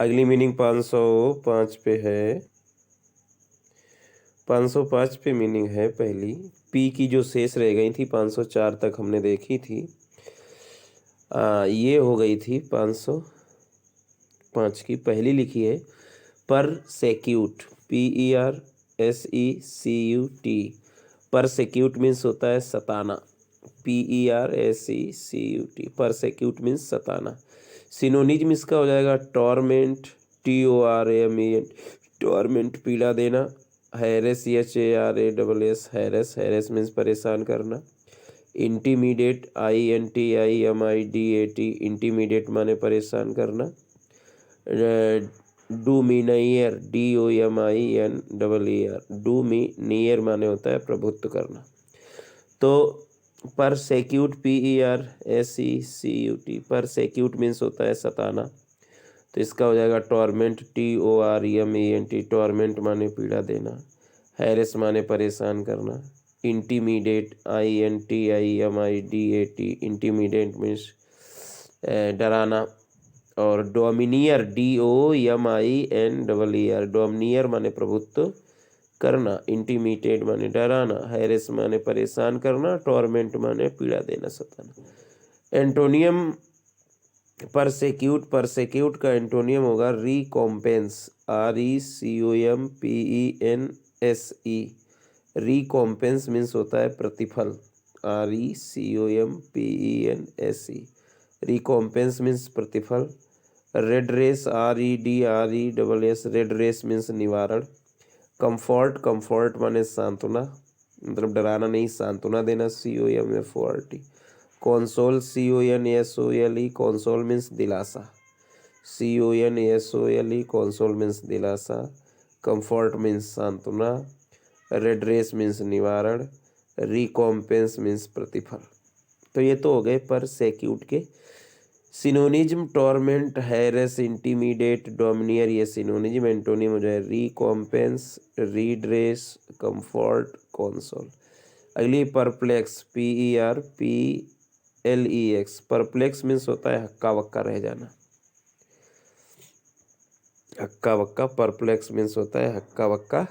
अगली मीनिंग 505 पे है। 505 पे मीनिंग है पहली। पी की जो शेष रह गई थी 504 तक हमने देखी थी। ये हो गई थी 505 की पहली लिखी है परसेक्यूट, PERSECUT। परसेक्यूट मीन्स होता है सताना, PERSECUT। परसेक्यूट मीन्स सताना। सिनोनिज्म इसका हो जाएगा टॉर्मेंट, TORMENT, टॉर्मेंट पीड़ा देना। Harass, HARASS, harass, harass means परेशान करना। इंटीमीडिएट, INTIMIDAT, इंटीमीडिएट माने परेशान करना। डोमिनियर, DOMINEER, डोमिनियर माने होता है प्रभुत्व करना। तो परसेक्यूट, PERSECUT, परसेक्यूट मीन्स होता है सताना। तो इसका हो जाएगा टॉर्मेंट, TORMENT, टॉर्मेंट माने पीड़ा देना। हैरेस माने परेशान करना। इंटीमीडिएट, INTIMIDAT, इंटीमीडिएट मीन्स डराना। और डोमिनियर, DOMINEER, डोमिनियर माने प्रभुत्व करना। इंटीमीडिएट माने डराना। हैरेस माने परेशान करना। टॉर्मेंट माने पीड़ा देना, सताना। एंटोनियम परसेक्यूट, परसेक्यूट का एंटोनियम होगा रिकॉम्पेंस, RECOMPENSE। रिकॉम्पेंस मीन्स होता है प्रतिफल, RECOMPENSE। रिकॉम्पेंस मीन्स प्रतिफल। Redress, REDRESS, redress means निवारण। कंफर्ट, कंफर्ट माने सांत्वना, मतलब डराना नहीं, सांत्वना देना, COMFORT। Console, CONSOLE, console means दिलासा, CONSOLE, कंसोल मीन्स दिलासा। कंफर्ट मीन्स सांत्वना। रेड रेस मीन्स निवारण। रिकॉम्पेंस मीन्स प्रतिफल। तो ये तो हो गए परसेक्यूट के सिनोनिज्म। टॉर्मेंट, हैरेस, इंटीमीडिएट, डोमिनियर, ये सिनोनिज्म। एंटोनिम हो जाए रिकॉम्पेंस, रीड्रेस, कंफर्ट, कंसोल। अगली परप्लेक्स, PERPLEX। परप्लेक्स मीन्स होता है हक्का बक्का रह जाना, हक्का बक्का। परप्लेक्स मीन्स होता है हक्का बक्का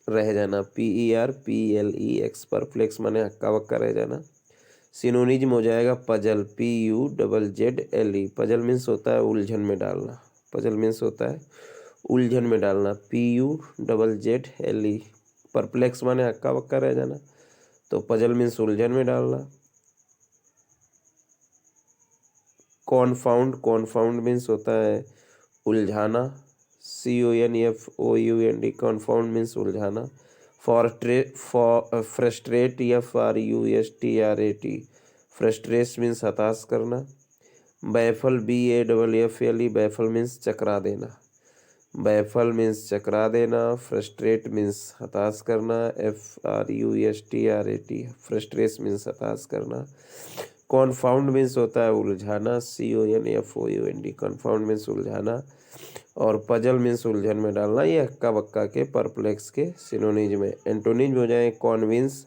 रह जाना, PERPLEX। परप्लेक्स माने हक्का बक्का रह जाना। सिनोनिज्म हो जाएगा पजल, PUZZLE। पजल मीन्स होता है उलझन में डालना, पजल मीन्स होता है उलझन में डालना, PUZZLE। परप्लेक्स माने हक्का बक्का रह जाना, तो पजल मीन्स उलझन में डालना। कॉन्फाउंड, कॉन्फाउंड मीन्स होता है उलझाना, CONFOUND। कॉन्फाउंड मीन्स उलझाना। Frustrate, FRUSTRAT। फ्रस्ट्रेट मीन्स हताश करना। Baffle, BAFFLE। बैफल मीन्स चकरा देना, बैफल मीन्स चकरा देना। फ्रस्ट्रेट मीन्स हताश करना, FRUSTRAT। फ्रस्ट्रेट मीन्स हताश करना। कॉन्फाउंड मीन्स होता है उलझाना, CONFOUND। Confound means उलझाना। और पजल मीन्स उलझन में डालना। ये हक्का बक्का के परप्लेक्स के सिनोनिज्म है। एंटोनिज्म हो जाए कॉन्विंस,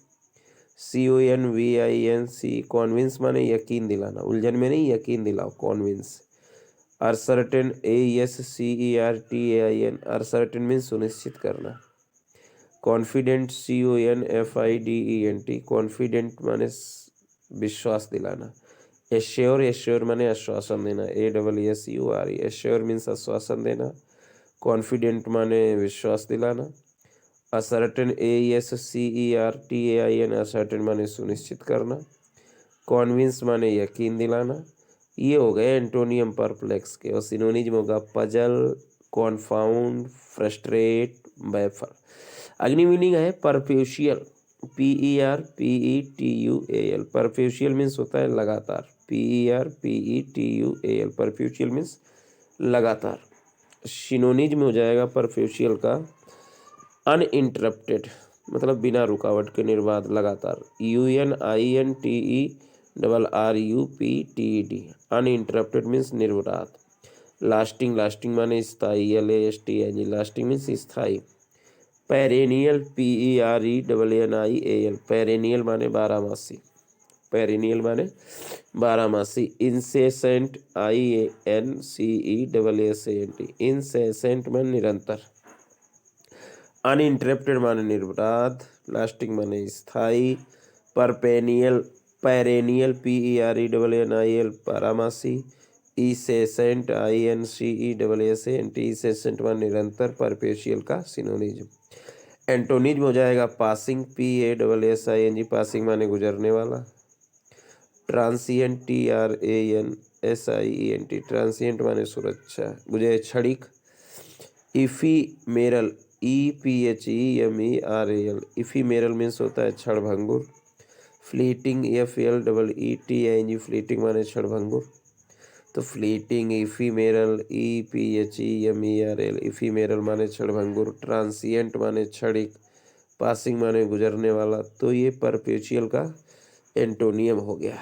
CONVINC। कॉन्विंस माने यकीन दिलाना, उलझन में नहीं, यकीन दिलाओ, कॉन्विंस। Ascertain, AESCERTAIN। असर्टेन मीन्स सुनिश्चित करना। Confident, CONFIDENT। कॉन्फिडेंट माने विश्वास दिलाना। एश्योर, एश्योर माने आश्वासन देना, ASSURE। एश्योर मीन्स आश्वासन देना। कॉन्फिडेंट माने विश्वास दिलाना। Ascertain, AESCERTAIN। असर्टेन माने सुनिश्चित करना। कॉन्विंस माने यकीन दिलाना। ये हो गए एंटोनियम परप्लेक्स के। और सिनोनिज्म होगा पजल, कॉन्फाउंड, फ्रस्ट्रेट, बैफल। अगली मीनिंग है परपेचुअल, PERPETUAL। परपेचुअल मीन्स होता है लगातार, PERPETUAL। परपेचुअल मीन्स लगातार। सिनोनिज्म हो जाएगा परपेचुअल का अनइंटरप्टेड, मतलब बिना रुकावट के, निर्बाध, लगातार, UNINTERRUPTED। अनइंटरप्टेड मीन्स निर्बाध। लास्टिंग, लास्टिंग माने स्थायी, LASTING। लास्टिंग मीन्स स्थायी। Perennial, PERENNIAL। पेरेनियल माने बारहमासी। पेरिनियल माने बारहमासी। इंसेसेंट INCEASSANT इंसेसेंट माने निरंतर। अनइंटरप्टेड माने निर्विराद। लास्टिंग माने स्थायी। परपेनियल पेरेनियल PERENNIAL बारहमासी। ईसेसेंट INCEASSANT ईसेसेंट माने निरंतर। परपेशियल का सिनोनिज्म। एंटोनिज्म हो जाएगा पासिंग PASSING पासिंग माने गुजरने वाला। ट्रांसिएंट TRANSIENT ट्रांसिएंट माने सुरक्षा गुजरे क्षणिक। इफीमेरल EPHEMERAL इफीमेरल मीन्स होता है क्षणभंगुर। फ्लीटिंग FLEETING फ्लीटिंग माने क्षणभंगुर। तो फ्लीटिंग इफीमेरल EPHEMERAL इफीमेरल माने क्षणभंगुर। ट्रांसिएंट माने क्षणिक। पासिंग माने गुजरने वाला। तो ये परपेचुअल का एंटोनियम हो गया।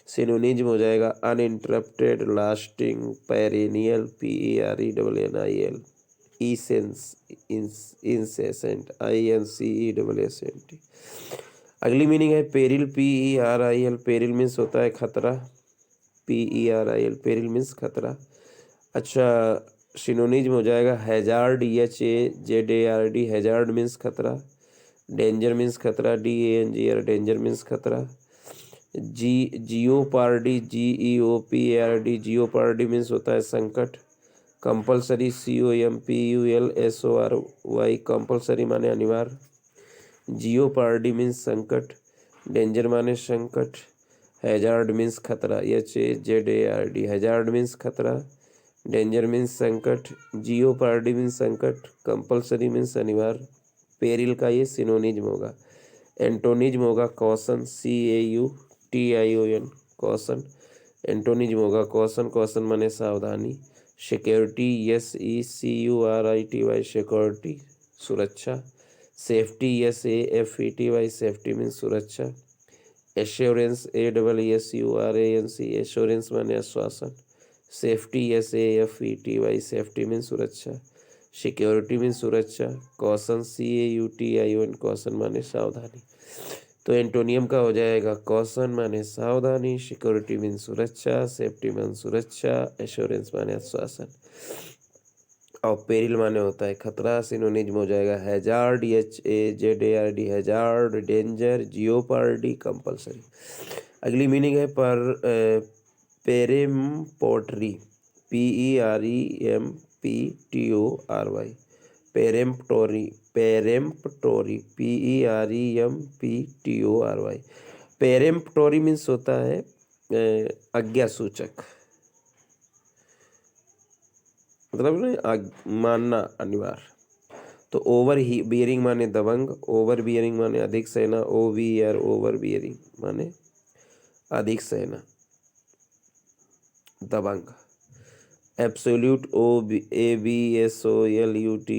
सिनोनिज्म हो जाएगा uninterrupted, lasting, perennial PERENNIAL, incessant INCEASSANT। अगली मीनिंग है पेरिल PERIL पेरिल मीन्स होता है खतरा। PERIL पेरिल मीन्स खतरा। अच्छा सिनोनिज्म हो जाएगा हैजार्ड HAZARD हैजार्ड मीन्स खतरा। डेंजर मीन्स खतरा DANGR डेंजर मीन्स खतरा। जियोपार्डी GEOPARD जियोपार्डी मीन्स होता है संकट। कंपल्सरी COMPULSORY कंपल्सरी माने अनिवार्य। जियोपार्डी मीन्स संकट। डेंजर माने संकट। हैजार्ड मीन्स खतरा HAZARD हैजार्ड मीन्स खतरा। डेंजर मीन्स संकट। जियोपार्डी मीन्स संकट। कंपल्सरी मीन्स अनिवार्य। पेरिल का ये सिनोनिज्म होगा। एंटोनिज्म होगा कॉशन CAUTION कॉशन। एंटोनिज्म होगा कॉशन। कॉशन माने सावधानी। सिक्योरिटी SECURITY सिक्योरिटी सुरक्षा। सेफ्टी SAFETY सेफ्टी मीन्स सुरक्षा। एश्योरेंस ASSURANCE एश्योरेंस माने आश्वासन। सेफ्टी SAFETY सेफ्टी मीन्स सुरक्षा। सिक्योरिटी मीन्स सुरक्षा। कॉशन CAUTION कॉशन माने सावधानी। तो एंटोनियम का हो जाएगा कॉशन माने सावधानी, सिक्योरिटी मीन सुरक्षा, सेफ्टी मीन सुरक्षा, एश्योरेंस माने आश्वासन और पेरिल माने होता है खतरा। सिनोनिज्म हो जाएगा hazard HAZARD hazard, danger, jeopardy, compulsory. अगली मीनिंग है पेरेम्पोटरी PEREMPTORY पेरेम्पटोरी PEREMPTORY। पेरेम्पटोरी मीन्स होता है आज्ञा सूचक, मतलब मानना अनिवार्य। तो ओवर ही बियरिंग माने दबंग, ओवर बियरिंग माने अधिक सहना, OVER ओवर बियरिंग माने अधिक सहना, दबंग। एब्सोल्यूट ABSOLUT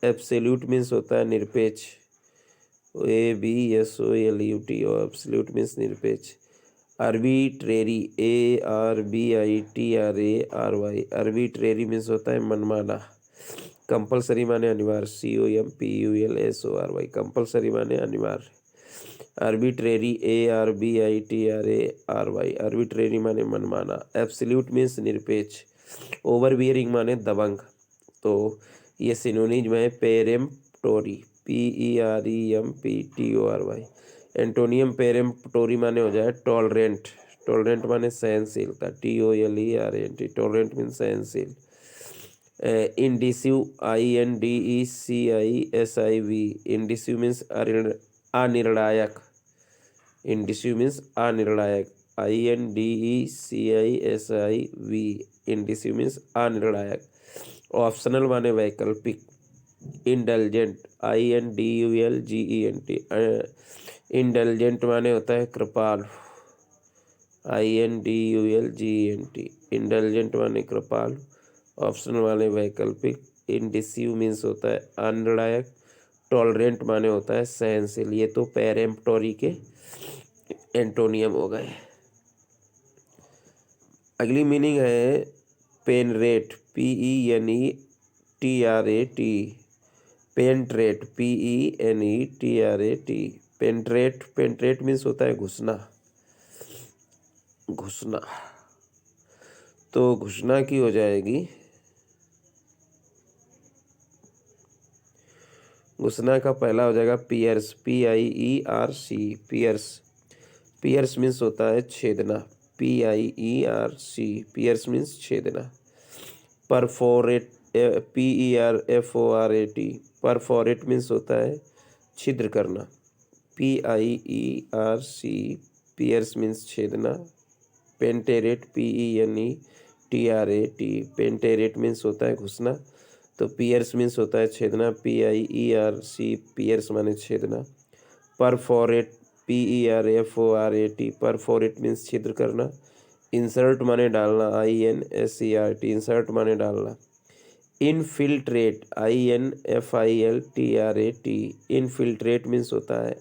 एब्सोल्यूट मीन्स होता है निरपेक्ष, ABSOLUT और एब्सोल्यूट मीन्स निरपेक्ष। आर्बिट्रेरी ARBITRARY आर्बिट्रेरी मीन्स होता है मनमाना। कंपल्सरी माने अनिवार्य COMPULSORY कंपल्सरी माने अनिवार्य। आर्बिट्रेरी ARBITRARY आर्बिट्रेरी माने मनमाना। एब्सोल्यूट मीन्स निरपेक्ष। ओवर बियरिंग माने दबंग। तो ये सिनोनिज्म है पेरेम्पटोरी PEREMPTORY। एंटोनियम पेरेम्पटोरी माने हो जाए टॉलरेंट, टॉलरेंट माने सहनशीलता TOLERANT टॉलरेंट मीन्स सहनशील। इंडिसिव INDECISIV इंडिसिव मीन्स अनिर्णायक, इंडिसिव मीन्स अनिर्णायक INDECISIV इंडिसिव मीन्स अनिर्णायक। ऑप्शनल माने वैकल्पिक। इंडल्जेंट INDULGENT इंडल्जेंट माने होता है कृपालु INDULGENT इंडल्जेंट माने कृपालु। ऑप्शनल माने वैकल्पिक। इंडिसिव मीन्स होता है अनिर्णायक। टॉलरेंट माने होता है सहनशील। ये तो पेरेम्पटोरी के एंटोनियम हो गए। अगली मीनिंग है पेनरेट PENETRAT penetrate PENETRAT penetrate, penetrate means होता है घुसना, घुसना। तो घुसना की हो जाएगी, घुसना का पहला हो जाएगा pierce, PIERC, pierce. Pierce means होता है छेदना, PIERC, पियर्स मीन्स छेदना। परफोरेट, PERFORAT, परफोरेट मीन्स होता है छिद्र करना, PIERC, पियर्स मीन्स छेदना। पेंटेरेट, PENETRAT, पेंटेरेट मीन्स होता है घुसना। तो पियर्स मीन्स होता है छेदना, PIERC, पियर्स माने छेदना। परफोरेट, PERFORAT, परफोरेट मीन्स छिद्र करना। इंसर्ट माने डालना, INSERT, इंसर्ट माने डालना। इनफिल्ट्रेट, INFILTRAT, इनफिल्ट्रेट मीन्स होता है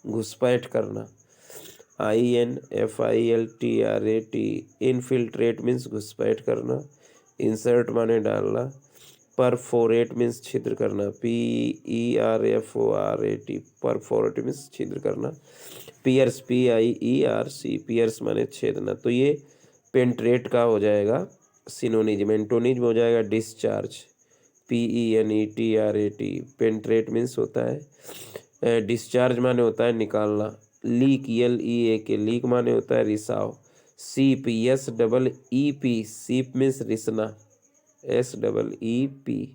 घुसपैठ करना, INFILTRAT, इनफिल्ट्रेट मीन्स घुसपैठ करना। इंसर्ट माने डालना। परफोरेट मीन्स छिद्र करना, PERFORAT, परफोरेट मीन्स छिद्र करना। पियर्स, PIERC, पियर्स माने छेदना। तो ये पेंट्रेट का हो जाएगा सिनोनिज्म। एंटोनिज्म हो जाएगा डिस्चार्ज, PENETRAT, पेंट्रेट मीन्स होता है डिस्चार्ज माने होता है निकालना। लीक, LEAK, लीक माने होता है रिसाव। सीप, SEEP, सीप मीन्स रिसना, SEEP,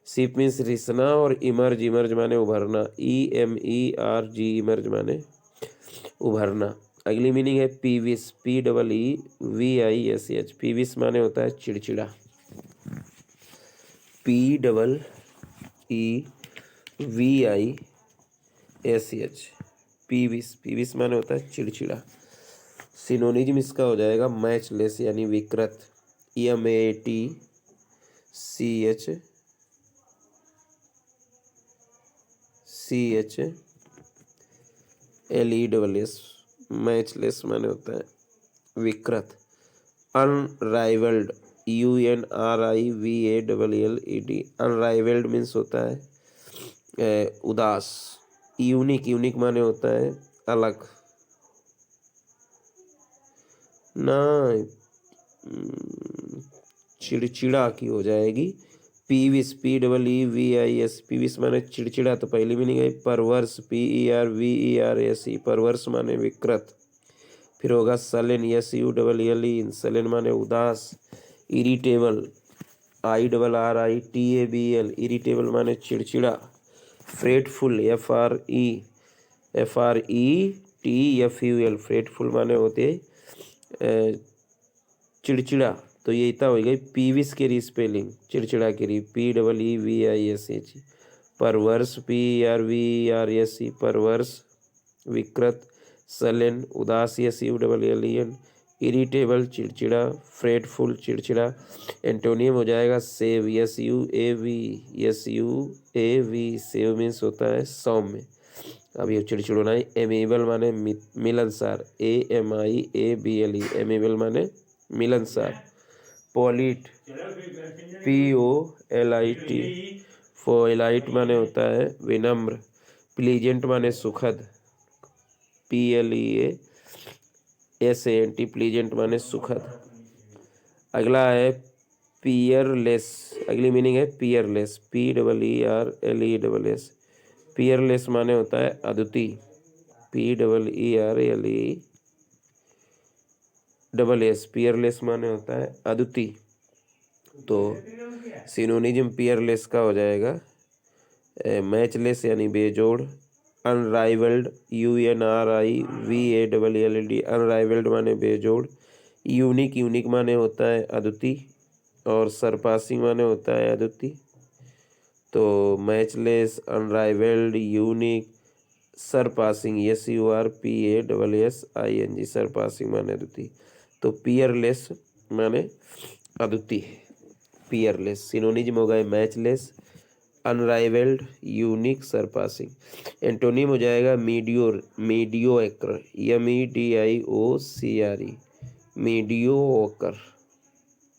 सीप मीन्स रिसना। और इमर्ज, इमर्ज माने उभरना, EMERG, इमर्ज माने उभरना। अगली मीनिंग है पीविस, PEEVISH, पीविस माने होता है चिड़चिड़ा, PEEVISH, पीविस, पीविस माने होता है चिड़चिड़ा। सिनोनिज्म इसका हो जाएगा मैचलेस यानी विकृत, MATCHLESS, मैचलेस माने होता है विकृत। अनराइवल्ड, UNRIVALLED, अनराइवल्ड मीन्स होता है उदास। यूनिक, यूनिक माने होता है अलग ना। चिड़चिड़ा की हो जाएगी पीविस, PEEVIS, पीविस माने चिड़चिड़ा। तो पहली मीनिंग है परवर्स, PERVERS, परवर्स माने विकृत। फिर होगा सलेन, SULLEN, सलेन माने उदास। इरिटेबल, IRRITABL, इरिटेबल माने चिड़चिड़ा। फ्रेटफुल, FRETFUL, फ्रेटफुल माने होते चिड़चिड़ा। तो ये इतना हो गई पीविस के री स्पेलिंग, चिड़चिड़ा के री, PEEVISH। परवर्स, PERVERS, परवर्स विकृत। सलेन उदास, SULLEN, इरिटेबल चिड़चिड़ा। फ्रेटफुल चिड़चिड़ा। एंटोनियम हो जाएगा सेव, SUAV, सेव मीन्स होता है सौम्य। अब ये चिड़चिड़ोना है। एमेबल माने मिलनसार, AMIABLE, एमेबल माने मिलनसार। पोलिट, POLIT, पोलाइट माने होता है विनम्र। प्लीजेंट माने सुखद, PLEASANT, प्लीजेंट माने सुखद। अगला है पियरलेस, अगली मीनिंग है पियरलेस, PEERLESS, पियरलेस माने होता है अद्वितीय, PEERLESS, पियरलेस माने होता है अद्वितीय। तो सिनोनिज्म पियरलेस का हो जाएगा मैचलेस यानी बेजोड़। अनराइवल्ड, UNRIVALLED, अनराइवल्ड माने बेजोड़। यूनिक, यूनिक माने होता है अद्वितीय। और सरपासिंग माने होता है अद्वितीय। तो matchless, unrivalled, unique, surpassing, SURPASSING, surpassing माने अद्वितीय। तो पियरलेस माने अद्वितीय, पियरलेस। सिनोनिज्म हो गए matchless, unrivalled, unique, surpassing. Antonym हो जाएगा mediocre, mediocre, MEDIOCRE, mediocre,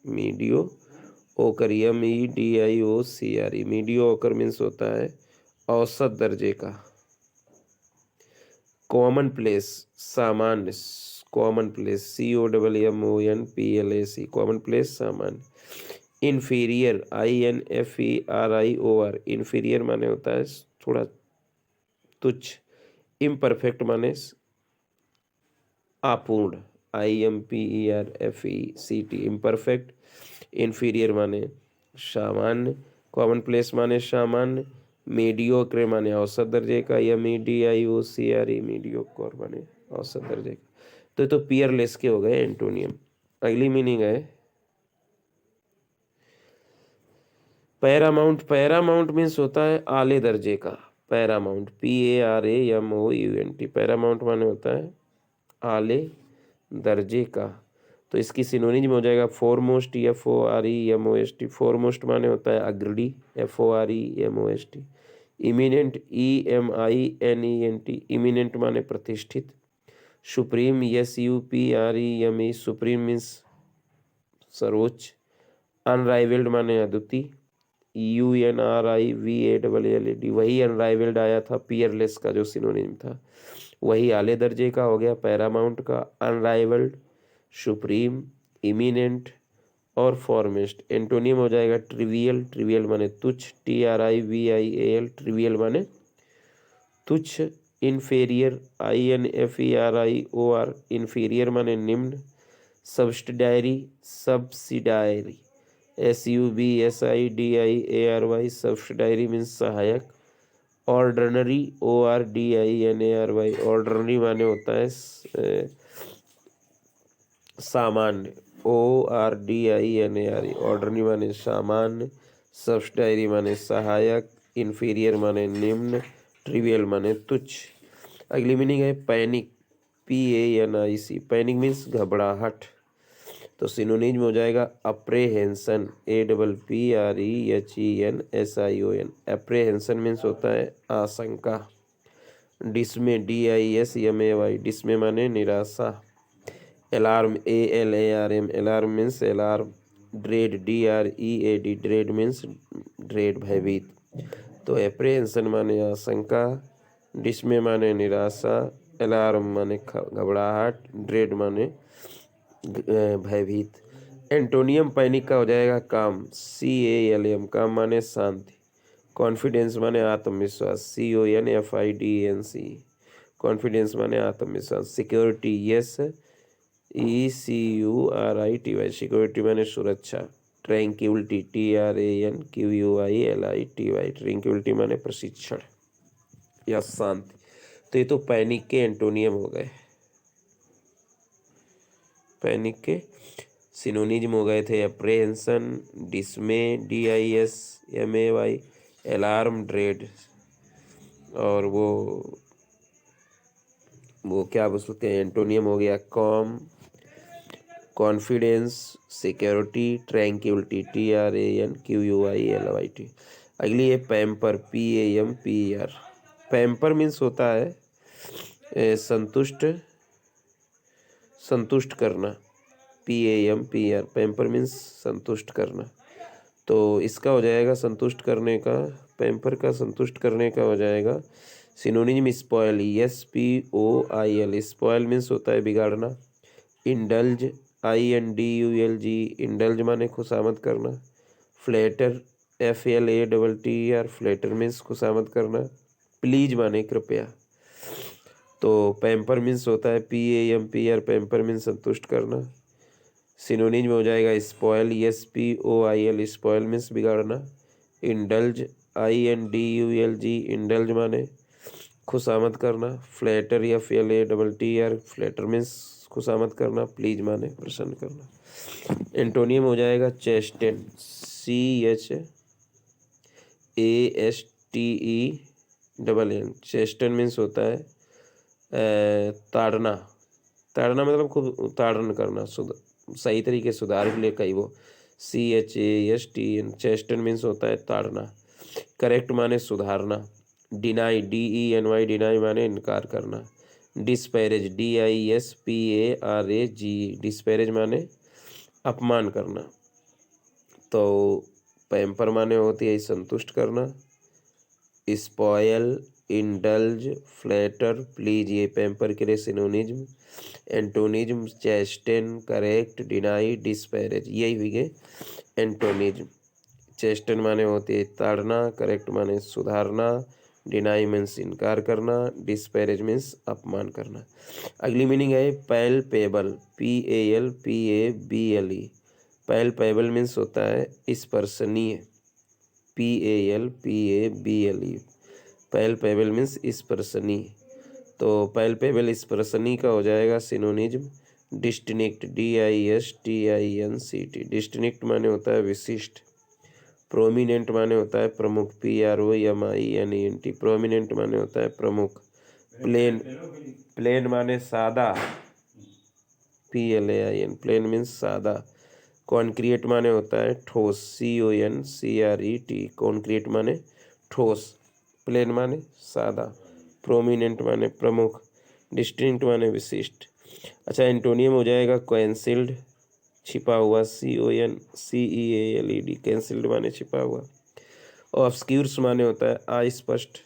mediocre, MEDIOCRE, mediocre means होता है औसत दर्जे का, कॉमन प्लेस सामान्य, commonplace COMMONPLAC, commonplace सामान्य। इन्फीरियर INFERIOR, इन्फीरियर माने होता है थोड़ा तुच्छ। इम्परफेक्ट माने अपूर्ण, IMPERFECT, इम्परफेक्ट। इन्फीरियर माने सामान्य, कॉमन प्लेस माने सामान्य, मीडियोक्रे माने औसत दर्जे का, MEDIOCRE मीडियोक्र माने औसत दर्जे का। तो ये तो पियरलेस के हो गए एंटोनियम। अगली मीनिंग है पैरामाउंट। पैरामाउंट मीन्स होता है आले दर्जे का। पैरामाउंट PARAMOUNT, पैरामाउंट माने होता है आले दर्जे का। तो इसकी सिनोनिम हो जाएगा फोरमोस्ट, FOREMOST। फोरमोस्ट माने होता है अग्रणी, FOREMOST। इमिनेंट EMINENT, इमिनेंट माने प्रतिष्ठित। सुप्रीम SUPREME, सुप्रीम मीन्स सर्वोच्च। अनराइवल्ड माने अद्वितीय, UNRIVALLED, वही अनराइवल्ड आया था पियरलेस का जो सिनोनिम था, वही आले दर्जे का हो गया पैरामाउंट का। अनराइवल्ड, सुप्रीम, इमिनेंट और फॉरमेस्ट। एंटोनियम हो जाएगा ट्रिवियल, ट्रिवियल माने तुच्छ, TRIVIAL, ट्रिवियल माने तुच्छ। इन्फेरियर INFERIOR, इन्फीरियर माने निम्न। Subsidiary, subsidiary SUBSIDIARY, subsidiary means सहायक। ऑर्डिनरी ORDINARY, ऑर्डिनरी माने होता है सामान्य, ORDINARE, ऑर्डिनरी माने सामान्य। सब्सिडायरी माने सहायक। इन्फीरियर माने निम्न। ट्रिवियल माने तुच्छ। अगली मीनिंग है पैनिक, PANIC, पैनिक मीन्स घबराहट। तो सिनोनिम हो जाएगा अप्रेहेंशन, APPREHENSION, अप्रेहेंशन मीन्स होता है आशंका। डिस्मे, DISMAY, डिस्मे माने निराशा। Alarm, ALARM, alarm means alarm. Dread, DREAD, dread means dread, भयभीत। तो एप्रेहेंशन माने आशंका, डिस्मे माने निराशा, अलार्म माने घबराहट, ड्रेड माने भयभीत। एंटोनियम पैनिक का हो जाएगा काम, CALM, काम माने शांति। कॉन्फिडेंस माने आत्मविश्वास, CONFIDENCE, कॉन्फिडेंस माने आत्मविश्वास। सिक्योरिटी, SECURITY, सिक्योरिटी माने सुरक्षा। ट्रैंक्विलिटी, TRANQUILITY, ट्रैंक्विलिटी माने प्रशिक्षण या शांति। तो ये तो पैनिक के एंटोनियम हो गए। पैनिक के सिनोनिम हो गए थे अप्रेहेंशन, डिस्मे, DISMAY, अलार्म, ड्रेड, और वो क्या बोलते हैं एंटोनियम हो गया com, confidence, security, tranquillity, TRANQUILITY। अगली है पैम्पर, PAMPER। पैम्पर मीन्स होता है संतुष्ट, संतुष्ट करना। PAMPER, पैम्पर मीन्स संतुष्ट करना। तो इसका हो जाएगा संतुष्ट करने का, पैम्पर का संतुष्ट करने का हो जाएगा synonym spoil, SPOIL, spoil means होता है बिगाड़ना। इंडल्ज, INDULG, इंडल्ज माने खुशामद करना। फ्लैटर, FLATTER, फ्लैटर मीन्स खुशामद करना। प्लीज माने कृपया। तो पैम्पर मीन्स होता है PAMPER, पैम्पर मीन्स संतुष्ट करना। सिनोनिम हो जाएगा स्पॉयल, SPOIL, स्पॉयल मीन्स बिगाड़ना। इंडल्ज, INDULG, इंडल्ज माने खुशामद करना। फ्लैटर या FLATTER, फ्लैटर मीन्स खुशामद करना। प्लीज माने प्रसन्न करना। एंटोनियम हो जाएगा चेस्टेन, CHASTEN, चेस्टन मीन्स होता है ताड़ना। ताड़ना मतलब खूब ताड़न करना, सही तरीके सुधार के लिए कई वो। CHASTEN, चेस्टन मीन्स होता है ताड़ना। करेक्ट माने सुधारना। डिनाई, DENY, डिनाई माने इनकार करना। डिस्पैरेज, DISPARAG, डिस्पैरेज माने अपमान करना। तो पैम्पर माने होती है संतुष्ट करना। स्पॉयल, इंडल्ज, फ्लैटर, प्लीज, ये पैम्पर के लिए सिनोनिज्म। एंटोनिज्म चेस्टन, करेक्ट, डिनाई, डिस्पैरेज, यही हुई गए एंटोनिज्म। चेस्टन माने होती है ताड़ना, करेक्ट माने सुधारना, डिनाई मीन्स इनकार करना, डिस्पैरेज मीन्स अपमान करना। अगली मीनिंग है पैल्पेबल, PALPABLE। पैल्पेबल मीन्स होता है स्पर्शनीय, PALPABLE। पैल्पेबल मीन्स स्पर्शनीय, तो पैल्पेबल स्पर्शनीय का हो जाएगा सिनोनिज्म डिस्टिंक्ट, DISTINCT। डिस्टिंक्ट माने होता है विशिष्ट, प्रोमिनेंट माने होता है प्रमुख, PROMINENT। प्रोमिनेंट माने होता है प्रमुख। प्लेन, प्लेन माने सादा, PLAIN, प्लेन मीन्स सादा। कॉन्क्रीट माने होता है ठोस, CONCRET। कॉन्क्रीट माने ठोस, प्लेन माने सादा, प्रोमिनेंट माने प्रमुख, डिस्टिंक्ट माने विशिष्ट। अच्छा, एंटोनियम हो जाएगा कैंसिल्ड, छिपा हुआ, CONCEALED, कैंसिल्ड माने छिपा हुआ। ऑब्सक्यूर्स माने होता है अस्पष्ट।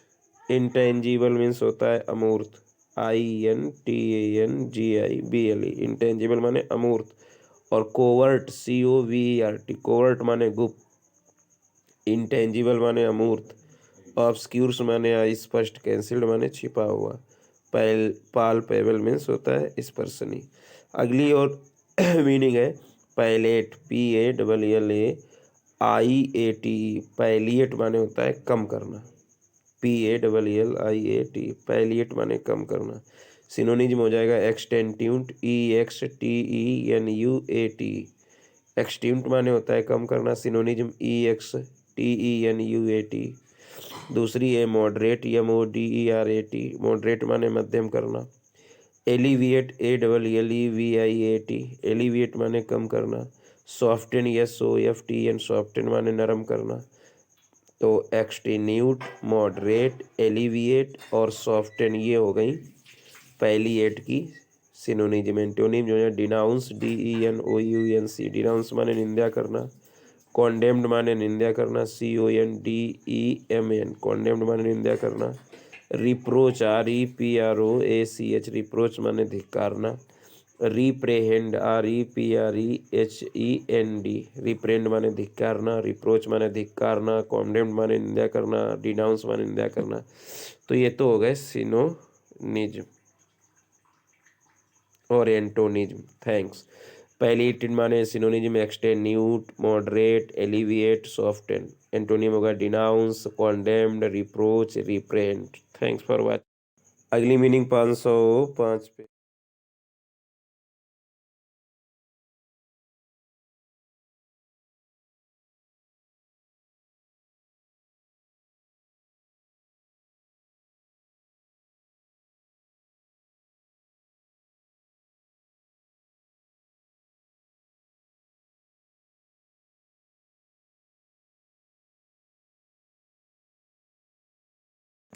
इंटेंजिबल मीन्स होता है अमूर्त, INTANGIBLE, इंटेंजिबल माने अमूर्त। और कोवर्ट, COVERT, कोवर्ट माने गुप्त, इंटेंजिबल माने अमूर्त, ऑब्सक्यूर्स माने अस्पष्ट, कैंसिल्ड माने छिपा हुआ। पाल्पेबल मीन्स होता है स्पर्शनीय। अगली और मीनिंग है पैलेट, PALLAIAT। पैलिएट माने होता है कम करना, PALLIAT, पैलिएट माने कम करना। सिनोनिज्म हो जाएगा एक्सटेंट्यूट, EXTENUAT। एक्सट्यूट माने होता है कम करना, सिनोनिज्म EXTENUAT। दूसरी है मॉडरेट, MODERAT, मॉडरेट माने मध्यम करना। एलिविएट, ALLEVIAT, एलिविएट माने कम करना। सॉफ्टन, SOFTN, सॉफ्टन माने नरम करना। तो एक्सटीन्यूट, मॉडरेट, एलिविएट और सॉफ्टन, ये हो गई पैलिएट की सिनोनिज्म। एंटोनिम जो है डिनाउंस, DENOUNC, डिनाउंस माने निंदा करना। कॉन्डेम्ड माने निंदा करना, CONDEMN, कॉन्डेम्ड माने निंदा करना। रिप्रोच, REPROACH, रिप्रोच माने धिक्कारना। रिप्रेहेंड, REPREHEND, रिप्रेंड माने धिक्कारना, रिप्रोच माने धिक्कारना, कॉन्डेम्ड माने निंदा करना, डिनाउंस माने निंदा करना। तो ये तो हो गए सिनोनिज्म और एंटोनिज्म। थैंक्स। पैलिएटिव माने synonyms extenuate, moderate, alleviate, soften. Antonym होगा denounce, condemned, reproach, reprehend. Thanks for watching. अगली मीनिंग 505 पे।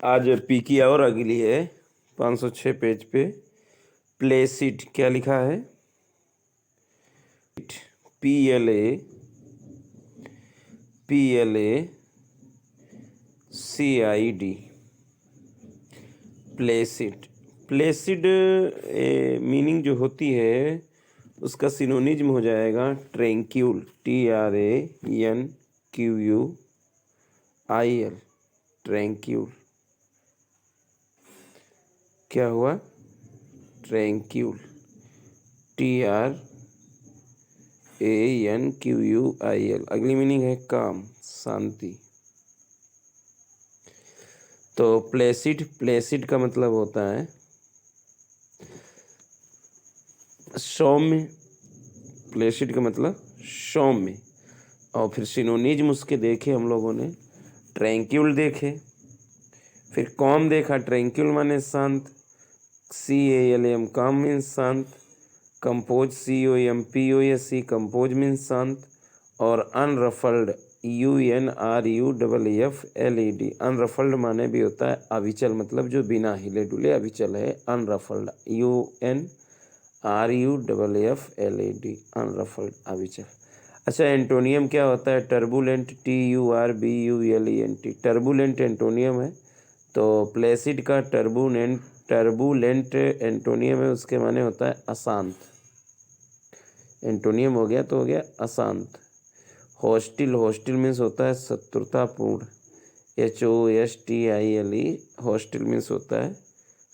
आज पी की और अगली है 506 पेज पे। प्लेसिड, क्या लिखा है? PLACID, Placid. प्लेसिड मीनिंग जो होती है उसका सिनोनिज्म हो जाएगा ट्रैंक्यूल, TRANQUIL, ट्रैंक्यूल। क्या हुआ? ट्रैंक्यूल, TRANQUIL। अगली मीनिंग है काम, शांति। तो प्लेसिड, प्लेसिड का मतलब होता है सौम्य, प्लेसिड का मतलब सौम्य। और फिर सिनोनिज्म उसके देखे हम लोगों ने, ट्रैंक्यूल देखे, फिर कॉम देखा, ट्रैंक्यूल माने शांत, CALM काम मीन्स शांत, कंपोज, COMPOSE कंपोज मीन्स शांत, और अनरफल्ड, UNRUFFLED, अनरफल्ड माने भी होता है अविचल, मतलब जो बिना हिले डुले अविचल है, अनरफल्ड, UNRUFFLED, अनरफल्ड, अविचल। अच्छा, एंटोनियम क्या होता है? टर्बुलेंट, TURBULENT, टर्बुलेंट एंटोनियम है। तो प्लेसिड का टर्बुलेंट एंटोनियम है, उसके माने होता है अशांत। एंटोनियम हो गया तो हो गया अशांत। हॉस्टिल मीन्स होता है शत्रुतापूर्ण। HOSTILE हॉस्टिल मीन्स होता है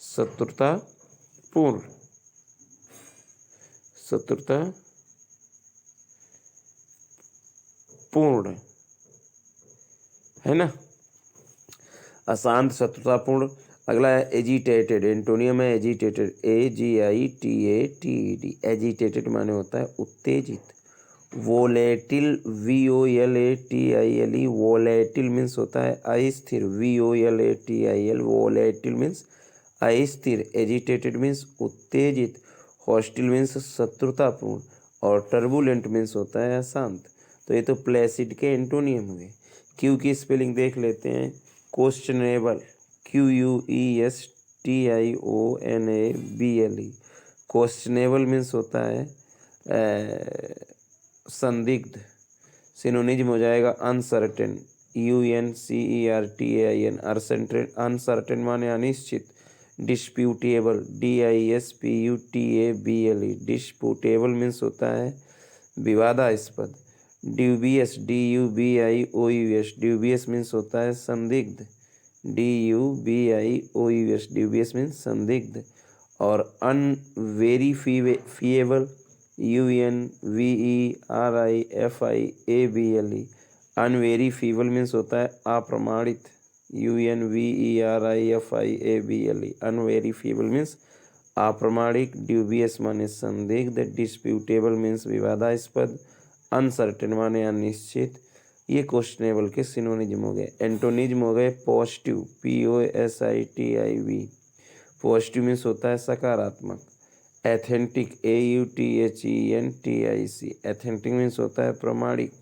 शत्रुतापूर्ण। शत्रुतापूर्ण है ना, अशांत शत्रुतापूर्ण। अगला है एजिटेटेड, एंटोनियम है एजिटेटेड, AGITATED। एजिटेटेड माने होता है उत्तेजित। वोलेटिल, VOLATILE, वोलेटिल मीन्स होता है अस्थिर, VOLATIL, वोलेटिल मीन्स अस्थिर। एजिटेटेड मीन्स उत्तेजित, हॉस्टिल मीन्स शत्रुतापूर्ण, और टर्बुलेंट मीन्स होता है अशांत। तो ये तो प्लेसिड के एंटोनियम हुए। क्यू की स्पेलिंग देख लेते हैं। Questionable, QUESTIONABLE। क्वेश्चनेबल मीन्स होता है संदिग्ध। सिनोनिज्म हो जाएगा अनसर्टेन, UNCERTAIN, अनसर्टेन माने अनिश्चित। डिस्प्यूटेबल, DISPUTABLE, डिस्प्यूटेबल मीन्स होता है विवादास्पद। ड्यूबियस, DUBIOUS, ड्यूबियस मीन्स होता है संदिग्ध, DUBIOUS, ड्यूबियस मीन्स संदिग्ध। और अनवेरीफिएबल, UNVERIFIABLE, अनवेरीफिएबल मीन्स होता है अप्रमाणित, UNVERIFIABLE, अनवेरीफिएबल मीन्स अप्रमाणिक। ड्यूबियस माने संदिग्ध, डिस्प्यूटेबल मीन्स विवादास्पद, अनसर्टेन माने अनिश्चित। ये क्वेश्चनेबल के सिनोनिज्म हो गए। एंटोनिज्म हो गए पॉजिटिव, POSITIV, पॉजिटिव मीन्स होता है सकारात्मक। एथेंटिक, AUTHENTIC, एथेंटिक मीन्स होता है प्रमाणिक।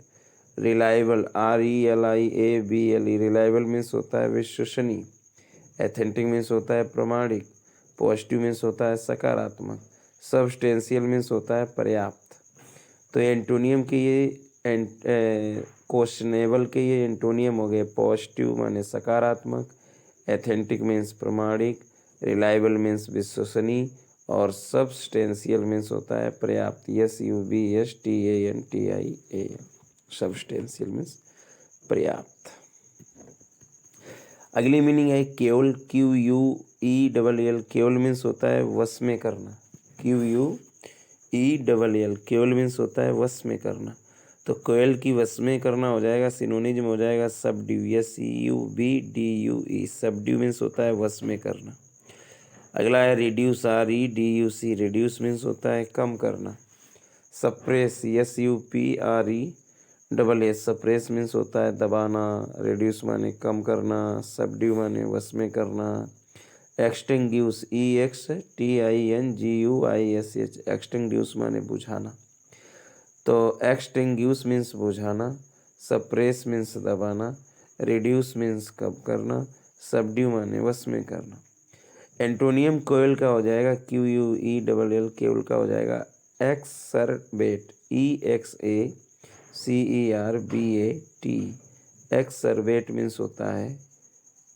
रिलायबल, RELIABLE, रिलायबल मीन्स होता है विश्वसनीय। एथेंटिक मीन्स होता है प्रमाणिक, पॉजिटिव मीन्स होता है सकारात्मक, सबस्टेंशियल मीन्स होता है पर्याप्त। तो एंटोनियम के ये क्वेश्चनेबल के ये एंटोनियम हो गए। पॉजिटिव माने सकारात्मक, एथेंटिक मीन्स प्रमाणिक, रिलायबल मीन्स विश्वसनीय, और सबस्टेंशियल मीन्स होता है पर्याप्त, SUBSTANTIAL, सबस्टेंशियल मीन्स पर्याप्त। अगली मीनिंग है केवल, QUELL, केवल मीन्स होता है वश में करना, QUELL, केवल मीन्स होता है वश में करना। तो कोयल की वश में करना हो जाएगा, सिनोनिज्म हो जाएगा सबड्यू, SUBDUE, सबड्यू मीन्स होता है वश में करना। अगला है रिड्यूस, REDUC, रिड्यूस मीन्स होता है कम करना। सप्रेस, SUPRESS, सप्रेस मीन्स होता है दबाना। रिड्यूस माने कम करना, सबड्यू माने वश में करना। एक्सटिंग्यूश, EXTINGUISH, एक्सटिंग्यूश माने बुझाना। तो एक्सटिंग्यूश मीन्स बुझाना, सप्रेस मीन्स दबाना, रिड्यूस मीन्स कम करना, सबड्यू माने वश में करना। एंटोनियम कोयल का हो जाएगा QUELL, केवल का हो जाएगा एक्सरबेट, EXACERBAT, एक्सरबेट मीन्स होता है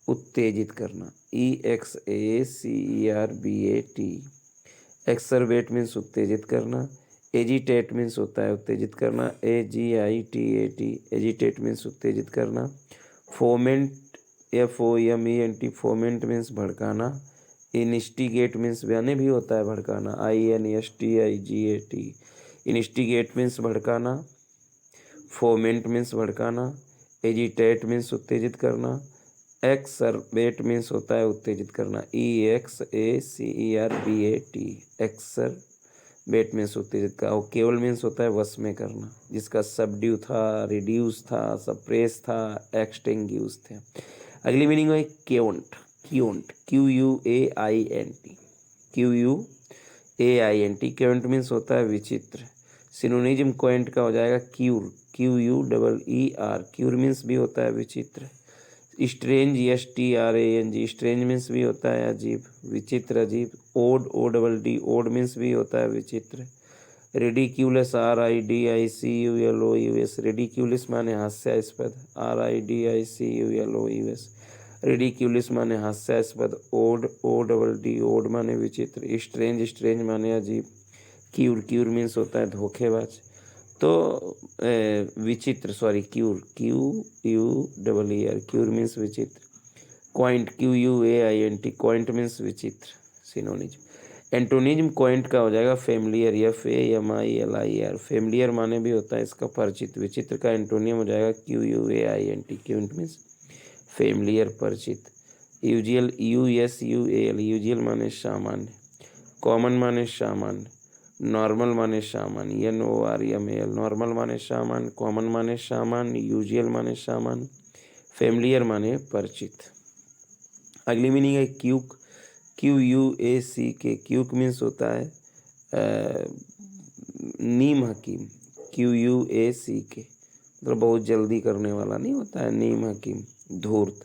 उत्तेजित करना, EXACERBAT, एक्सरबेट मीन्स उत्तेजित करना। एजिटेट मीन्स होता है उत्तेजित करना, AGITAT, एजिटेट मीन्स उत्तेजित करना। फोमेंट, FOMENT, फोमेंट मीन्स भड़काना। इनिस्टिगेट मीन्स यानी भी होता है भड़काना, INSTIGAT, इनिस्टिगेट मीन्स भड़काना। फोमेंट मीन्स भड़काना। एजिटेट मीन्स उत्तेजित करना। एक्सरबेट मीन्स होता है उत्तेजित करना, EXACERBAT, एक्सरबेट मीन्स उत्तेजित का। और केवल मीन्स होता है वश में करना, जिसका सबड्यू था, रिड्यूस था, सप्रेस था, एक्सटिंग्यूश थे। अगली मीनिंग है क्योंट, क्योंट, QUAINT, क्योंट मीन्स होता है विचित्र। सिनोनिज्म क्वेंट का हो जाएगा क्यूर, QUEER, क्यूर मीन्स भी होता है विचित्र। स्ट्रेंज, STRANG, स्ट्रेंज मीन्स भी होता है अजीब, विचित्र, अजीब। ओड, ODD, ओड मीन्स भी होता है विचित्र। रिडिक्यूलस, RIDICULOUS, रिडिक्यूलस माने हास्यास्पद, RIDICULOUS, रिडिक्यूलिस माने हास्यास्पद, odd O double D odd माने विचित्र, स्ट्रेंज स्ट्रेंज माने अजीब, क्यूर क्यूर मीन्स होता है धोखेबाज। तो विचित्र sorry cure Q U double E R cure means विचित्र। Coined Q U A I N T coined means विचित्र सिनोनिज्म। एंटोनिज्म क्वाइंट का हो जाएगा familiar F A M I L I R familiar माने भी होता है इसका परिचित। विचित्र का एंटोनियम हो जाएगा Q U A I N T quaint means familiar परिचित। Usual U S U A L usual माने सामान्य, कॉमन माने सामान्य, नॉर्मल माने सामान्य N O R M A L normal माने सामान्य, कॉमन माने सामान्य, यूजुअल माने सामान्य, फेमिलियर माने परिचित। अगली मीनिंग है क्यूक, क्यू यू ए सी के क्यूक मीन्स होता है नीम हकीम, क्यू यू ए सी के मतलब बहुत जल्दी करने वाला नहीं होता है नीम हकीम, धूर्त।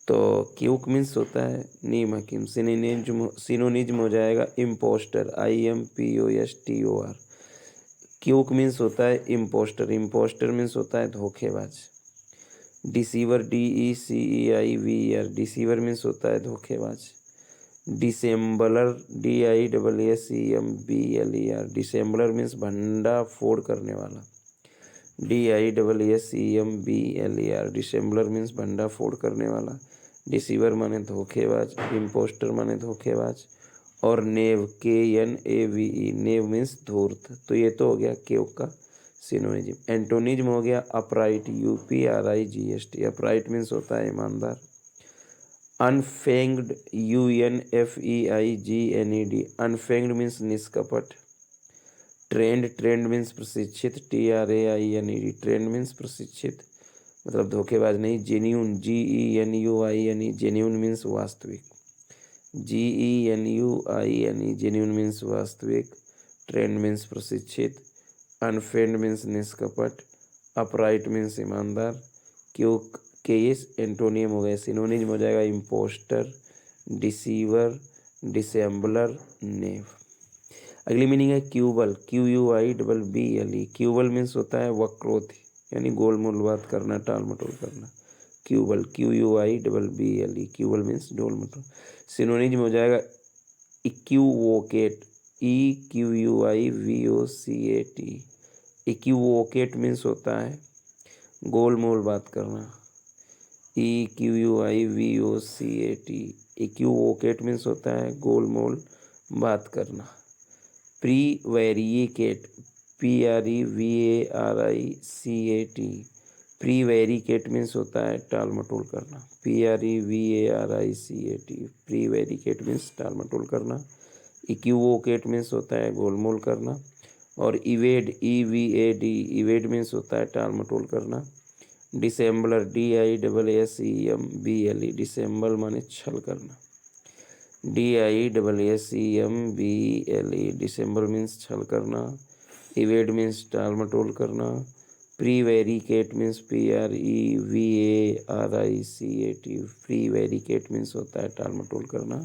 तो क्यूक मीन्स होता है नीम हकीम। सिनोनिज्म हो जाएगा impostor, I M P O S T O R. Quack means होता है इम्पोस्टर, इम्पोस्टर मीन्स होता है धोखेबाज। Deceiver D E C E I V R deceiver means होता है धोखेबाज। Dissembler D I double S E M B L E R dissembler means भंडा फोड़ करने वाला। D I double S E M B L E R dissembler means भंडा फोड़ करने वाला। डिसीवर माने धोखेबाज, इम्पोस्टर माने धोखेबाज, और knave K N A V E knave means धूर्त। तो ये तो हो गया क्यूक का सिनोनिज्म। एंटोनिज्म हो गया upright, U P R I G S T upright means होता है ईमानदार। Unfeigned, U N F E I G N E D unfeigned means निष्कपट। ट्रेंड, ट्रेंड मीन्स प्रशिक्षित, T R A I N E D trained means प्रशिक्षित मतलब धोखेबाज नहीं। Genuine, G E N U I N E genuine means वास्तविक, G E N U I N E genuine means वास्तविक, trained means प्रशिक्षित, अनफेंड means निष्कपट, upright means ईमानदार। क्यों के इस एंटोनियम हो गए, सिनोनिज्म हो जाएगा इम्पोस्टर, डिसीवर, डिसेम्बलर, नेव। अगली मीनिंग है quibble, Q U I double B L E quibble means होता है वक्रोध यानी गोल मोल बात करना, टाल मटोल करना। Quibble, Q U I double B L E quibble means डोल मटोल। सिनोनिज्म हो जाएगा equivocate, E Q U I V O C A T equivocate means होता है गोल मोल बात करना, E Q U I V O C A T equivocate means होता है गोल मोल बात करना। Prevaricate, P R E V A R I C A T prevaricate means होता है टाल मटोल करना, P R E V A R I C A T prevaricate means टाल मटोल करना। इक्यूवोकेट मीन्स होता है गोलमोल करना, और evade, E V A D evade means होता है टाल मटोल करना। Dissembler, D I double S E M B L E dissemble माने छल करना, D I double S E M B L E dissemble means छल करना, इवेड मीन्स टाल मटोल करना। Prevaricate means P R E V A R I C A T prevaricate means होता है टाल मटोल करना।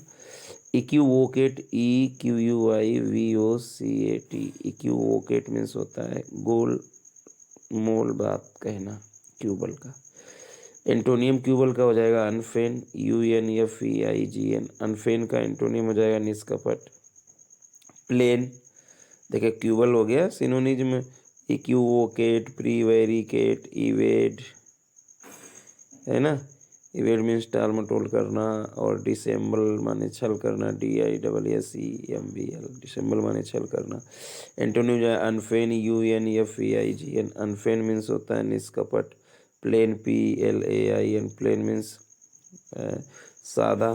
Equivocate, E Q U I V O C A T equivocate means होता है गोल मोल बात कहना क्यूबल का। एंटोनियम क्यूबल का हो जाएगा unfeign, U N F E I G N unfeign का एंटोनियम हो जाएगा निष्कपट। प्लेन, देखिए क्यूबल हो गया सिनोनिज्म इक्यूवोकेट, प्रीवेरिकेट, इवेड है ना, इवेड मीन्स टाल मटोल करना, और डिसेम्बल माने छल करना, D I double S E M B L dissemble माने छल करना। एंटोनिम जो है unfeign, U N F E I G N unfeign means होता है निष्कपट। Plain, P L A I N plain means सादा।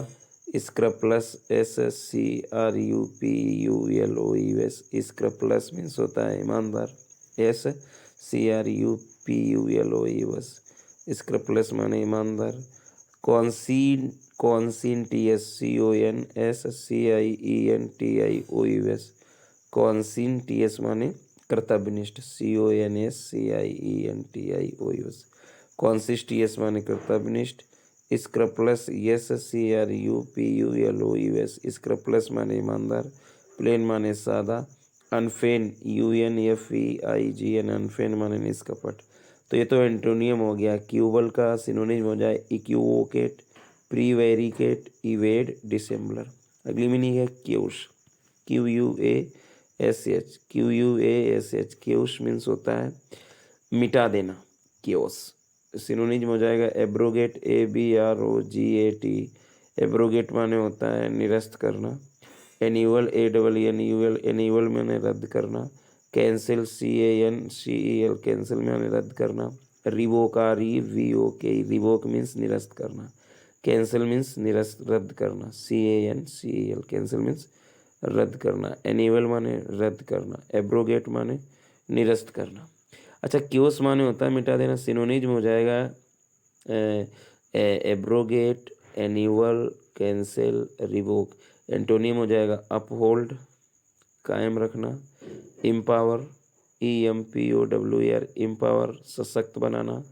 Scrupulous, S S C R U P U L O U S scrupulous means होता है ईमानदार, S C R U P U L O U S scrupulous माने ईमानदार। Conscientious, conscientious C O N S C I E N T I O U S conscientious माने कर्तव्यनिष्ठ, C O N S C I E N T I O U S conscientious माने कर्तव्यनिष्ठ। Scrupulous, S C R U P U L O U S scrupulous माने ईमानदार, plain माने सादा। Unfeign, U N F E I G N unfeign माने निष्कपट। तो ये तो एंटोनियम हो गया। क्यूबल का सिनोनिम हो जाए इक्यूवोकेट, प्रीवेरिकेट, इवेड, डिसेम्बलर। अगली मीनिंग है क्यूश, QUASH, QUASH। क्यूश मीन्स होता है मिटा देना, क्योस। सिनोनिम हो जाएगा एब्रोगेट, ABROGAT। एब्रोगेट माने होता है निरस्त करना। एन्यूअल, ANNUAL, एन्यूअल माने रद्द करना। कैंसिल, CANCEL, कैंसिल माने रद्द करना। रिवोक, REVOK, रिवोक मीन्स निरस्त करना। कैंसिल मीन्स निरस्त रद्द करना। CANCEL, कैंसिल मीन्स रद्द करना। एन्यूअल माने रद्द करना। एब्रोगेट माने निरस्त करना। अच्छा, क्योस माने होता है मिटा देना। सिनोनिम हो जाएगा abrogate, annual, cancel, revoke. Antonym हो जाएगा अपहोल्ड, कायम रखना। इम्पावर, EMPOWER, इम्पावर, सशक्त बनाना।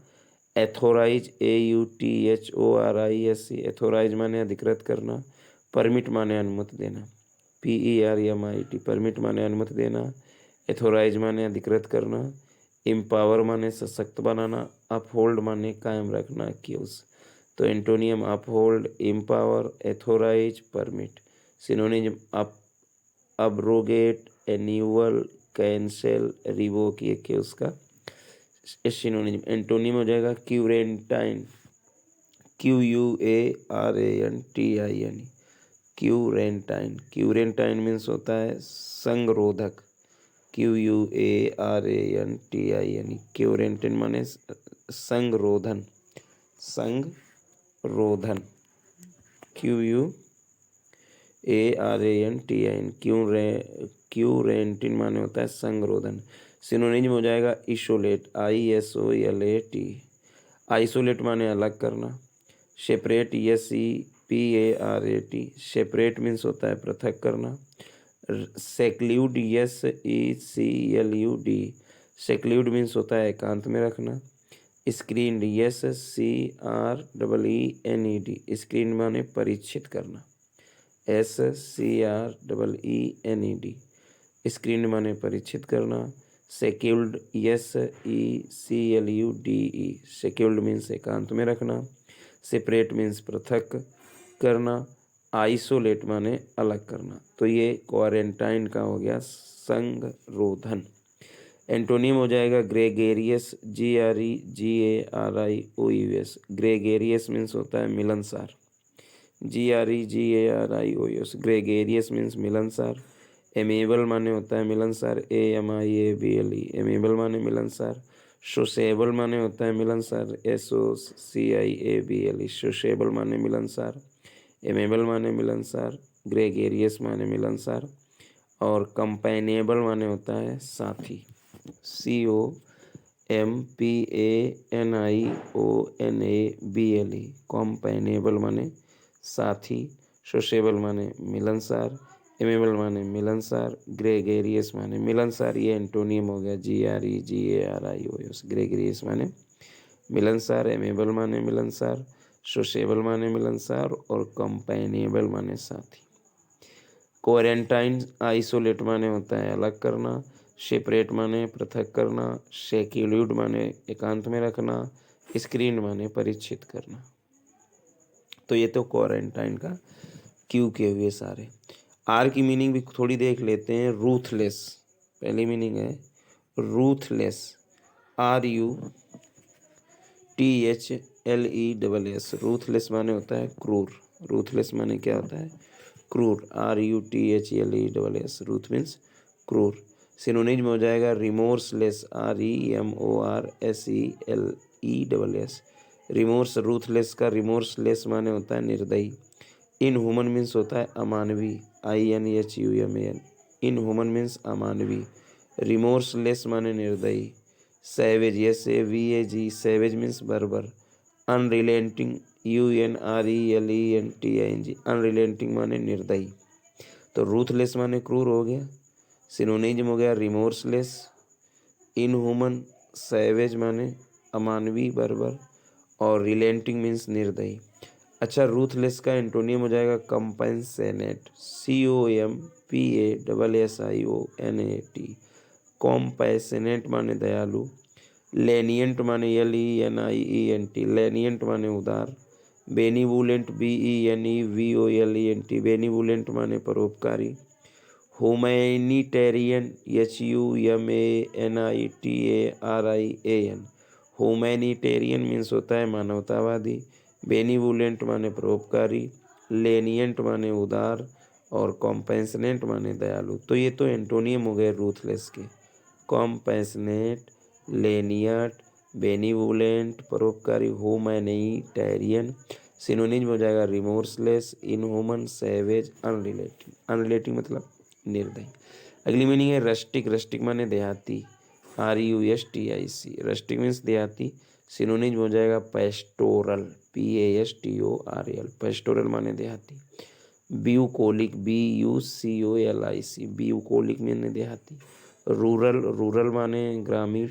एथोराइज, AUTHORISE, एथोराइज माने अधिकृत करना। परमिट माने अनुमति देना। PERMIT, परमिट माने अनुमति देना। एथोराइज माने अधिकृत करना। इम्पावर माने सशक्त बनाना। अपहोल्ड माने कायम रखना, क्यूज। तो antonym uphold, empower, authorise, permit. Synonym abrogate, annual, cancel, revoke, ये क्यूज का सिनोनिम। एंटोनिम हो जाएगा क्यूरेंटाइन, QUARANTINE, क्यूरेंटाइन। क्यूरेंटाइन मीन्स होता है संगरोधक, QUARANTINE। क्यूरेंटाइन माने संगरोधन, संगरोधन। QUARANTINE, क्यूरेंटिन माने होता है संगरोधन। सिनोनिम हो जाएगा इशोलेट, ISOLAT। आइसोलेट माने अलग करना। सेपरेट, SEPARAT, सेपरेट मीन्स होता है पृथक करना। सेक्ल्यूड, SECLUD, सेक्ल्यूड मीन्स होता है एकांत में रखना। स्क्रीन्ड, SCREENED, स्क्रीन माने परीक्षित करना। SCREENED, स्क्रीन माने परीक्षित करना। सेक्यूल्ड, SECLUDE, सेक्यूल्ड मीन्स एकांत में रखना। सेपरेट मीन्स पृथक करना। आइसोलेट माने अलग करना। तो ये क्वारंटाइन का हो गया संगरोधन। एंटोनिम हो जाएगा ग्रेगेरियस, GREGARIOUS। ग्रेगेरियस मीन्स होता है मिलनसार, GREGARIOUS, ग्रेगेरियस मीन्स मिलनसार। एमेबल माने होता है मिलनसार, AMIABLE, एमेबल माने मिलनसार। सोशेबल माने होता है मिलनसार, SOCIABLE, सोशेबल माने मिलनसार। एमेबल माने मिलनसार। ग्रेगेरियस माने मिलनसार। और कंपेनेबल माने होता है साथी, COMPANIONABLE, कंपेनेबल माने साथी। सोशेबल माने मिलनसार। एमेबल माने मिलनसार। ग्रेगेरियस माने मिलनसार। ये एंटोनियम हो गया, GREGARIOUS। ग्रेगेरियस माने मिलनसार, एमेबल माने मिलनसार, सोशेबल माने मिलनसार और कंपेनेबल माने साथी। क्वारंटाइन, आइसोलेट माने होता है अलग करना। सेपरेट माने पृथक करना। सेक्यूल्ड माने एकांत में रखना। स्क्रीन माने परीक्षित करना। तो ये तो क्वारंटाइन का क्यू के हुए सारे। आर की मीनिंग भी थोड़ी देख लेते हैं। रूथलेस, पहली मीनिंग है रूथलेस, RUTHLESS। रूथलेस माने होता है क्रूर। रूथलेस माने क्या होता है? क्रूर, RUTHLESS। रूथ मीन्स क्रूर। सिनोनिम हो जाएगा रिमोर्सलेस, REMORSELESS। रिमोर्स, रूथलेस का रिमोर्सलेस माने होता है निर्दयी। इनह्यूमन मीन्स होता है अमानवीय, INHUMAN। इनह्यूमन मीन्स अमानवीय। रिमोर्सलेस माने निर्दयी। सैवेज, SAVAG, सैवेज मीन्स बर्बर। अनरिलेंटिंग, UNRELENTING, अनरिलेंटिंग माने निर्दयी। तो रूथलेस माने क्रूर हो गया। सिनोनिम हो गया रिमोर्सलेस, इनह्यूमन, सैवेज माने अमानवीय बर्बर और रिलेंटिंग मीन्स निर्दयी। अच्छा, रूथलेस का एंटोनियम हो जाएगा कंपैशनेट, COMPASSIONAT। कॉम्पैशनेट माने दयालु। लेनियंट माने LENIENT, लेनियंट माने उदार। बेनिवोलेंट, BENEVOLENT, बेनिवोलेंट माने परोपकारी। ह्यूमैनिटेरियन, HUMANITARIAN, ह्यूमैनिटेरियन मीन्स होता है मानवतावादी। बेनिवोलेंट माने परोपकारी। लेनियंट माने उदार। और कॉम्पेंसनेट माने दयालु। तो ये तो एंटोनियम हो गए रूथलेस के। कॉम्पेंसनेट, लेनियट, बेनिवोलेंट परोपकारी, ह्यूमैनिटेरियन। सिनोनिम हो जाएगा रिमोर्सलेस, इनह्यूमन, सैवेज, अनरिलेटिव। अनरिलेटिव मतलब निर्दयी। अगली मीनिंग है रस्टिक। रस्टिक माने देहाती, RUSTIC। रस्टिक मीन्स देहाती। सिनोनिम हो जाएगा पेस्टोरल, PASTORL। पेस्टोरल माने देहाती। ब्यूकोलिक, BUCOLIC, ब्यूकोलिक माने देहाती। रूरल, रूरल माने ग्रामीण।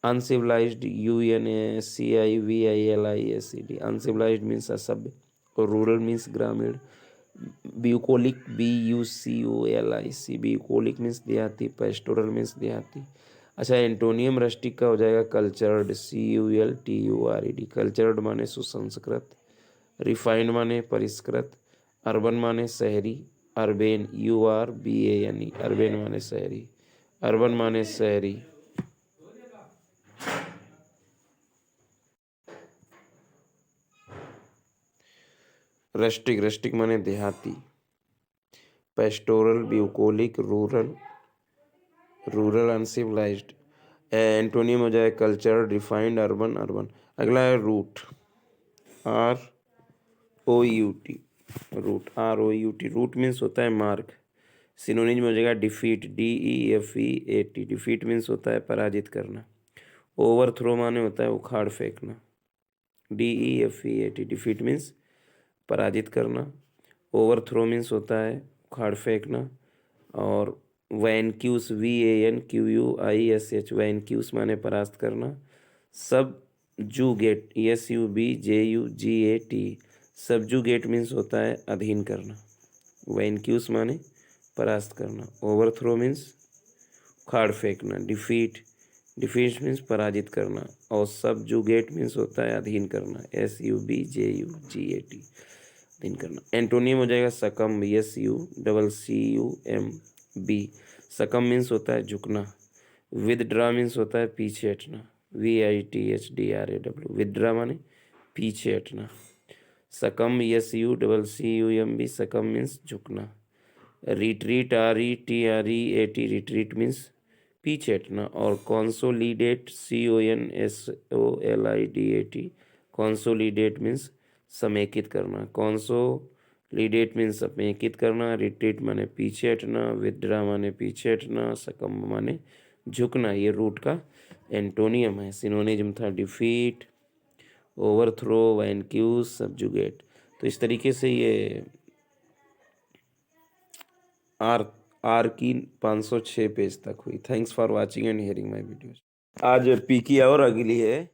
अनसिविलाइज्ड, UNACIVILISED, अनसिविलाइज्ड मीन्स असभ्य और रूरल मीन्स ग्रामीण। ब्यूकोलिक, BUCOLIC, ब्यूकोलिक मीन्स देहाती। पेस्टोरल मीन्स देहाती। अच्छा, एंटोनियम रस्टिक का हो जाएगा कल्चर्ड, CULTURED। कल्चर्ड माने सुसंस्कृत। रिफाइंड माने परिष्कृत। अर्बन माने शहरी। अर्बेन, URBANE, अर्बेन माने शहरी। अर्बन माने शहरी। रस्टिक, रस्टिक माने देहाती। Pastoral, bucolic, rural, rural, uncivilised. Antonym हो जाए कल्चर्ड, रिफाइंड, अर्बन, अर्बन। अगला है rout, ROUT, rout, ROUT। Rout means होता है मार्ग। सिनोनिम हो जाएगा डिफीट, DEFEAT। डिफीट मीन्स होता है पराजित करना। ओवरथ्रो माने होता है उखाड़ फेंकना। DEFEAT, डिफीट मीन्स पराजित करना। ओवरथ्रो मीन्स होता है उखाड़ फेंकना। और वैनक्यूस, VANQUISH, वैनक्यूस माने परास्त करना। सब जुगेट, SUBJUGAT, सबजुगेट मीन्स होता है अधीन करना। वैनक्यूस माने परास्त करना। ओवरथ्रो मीन्स उखाड़ फेंकना। डिफीट, डिफीट मीन्स पराजित करना। और सबजुगेट मीन्स होता है अधीन करना। SUBJUGAT, अधीन करना। एंटोनियम हो जाएगा सकम, SUCCUMB। सकम मीन्स होता है झुकना। विदड्रा मीन्स होता है पीछे हटना। VITHDRAW, विदड्रा माने पीछे हटना। सकम, SUCCUMB, सकम मीन्स झुकना। रिट्रीट, RETREAT, रिट्रीट मीन्स पीछे हटना। और कॉन्सोलिडेट, CONSOLIDAT, कॉन्सोलिडेट मीन्स समेकित करना। कॉन्सोलिडेट मीन्स समेकित करना। रिट्रीट माने पीछे हटना। विदड्रा माने पीछे हटना। सकम माने झुकना। ये रूट का एंटोनियम है। सिनोनिम था डिफीट, ओवरथ्रो, वैनक्यूज, सबजुगेट। तो इस तरीके से ये आर की 506 पेज तक हुई। Thanks for watching and hearing my videos. आज पी की और अगली है